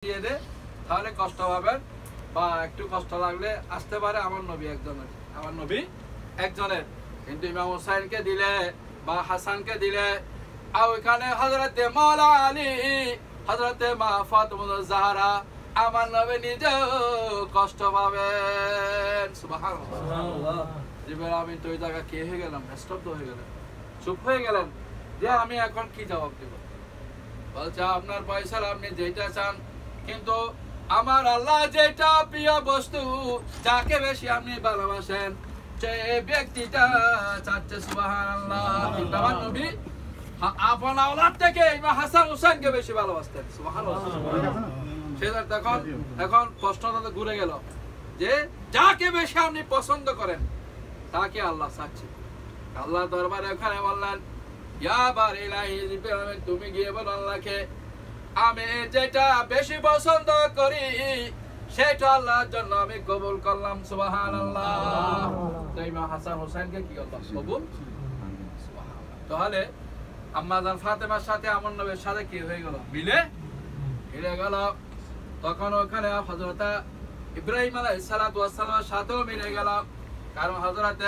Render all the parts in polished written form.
দিয়ে দে তাহলে কষ্ট পাবেন বা একটু কষ্ট লাগলে আসতে পারে আমার নবী একজনের কিন্তু ইমাম হুসাইনকে দিলে বা হাসানকে দিলে আর ওইখানে হযরতে মাওলা আলী হযরতে মা ফাতেমা জাহরা আমার নবী নিজেও কষ্ট পাবেন সুবহানাল্লাহ। জিবরাইল আমি তো ওই জায়গা কি হয়ে গেলাম, স্তব্ধ হয়ে গেলেন, চুপ হয়ে গেলেন যে আমি এখন কি জবাব দেব। বলছে আপনার পয়সার আপনি যেটা চান, কিন্তু আমার আল্লাহ যেটা প্রিয় বস্তু যাকে বেশি আপনি ভালোবাসেন সে ব্যক্তিটা চাচ্ছে সুবহানাল্লাহ। কিন্তু আমার নবী আপন আওলাদ থেকে ইমাম হাসান হুসাইনকে বেশি ভালোবাসতেন সুবহানাল্লাহ। সেটা এখন প্রশ্নটা তো ঘুরে গেল যে যাকে বেশি আপনি পছন্দ করেন তাকে আল্লাহ চাচ্ছে। আল্লাহ দরবারে ওখানে বললেন ইয়া বারিলাহি তুমি গিয়ে বলো আল্লাহকে আমি যেটা বেশি পছন্দ করি সেটা আল্লাহর জন্য আমি কবুল করলাম সুবহানাল্লাহ। তো ইমাম হাসান হুসাইনকে কি আল্লাহ কবুল সুবহানাল্লাহ। তাহলে আম্মা জান ফাতেমার সাথে আমার নবীর সাথে কি হয়ে গেল, মিলে গেল। তখন ওখানে হযরত ইব্রাহিম আলাইহিস সালাতু ওয়াস সালামের সাথেও মিলে গেল, কারণ হযরত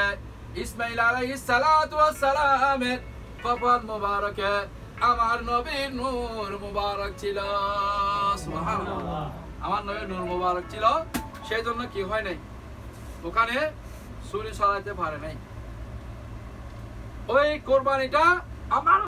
ইসমাঈল আলাইহিস সালাতু ওয়াস সালামের কপাল মুবারকে আমার নবীর নূর মুবারক ছিল সুবহানাল্লাহ। আমার নবীর নূর মুবারক ছিল, সেই জন্য কি হয় নাই ওখানে ছুরি চালাতে পারে নাই। ওই কোরবানিটা আমার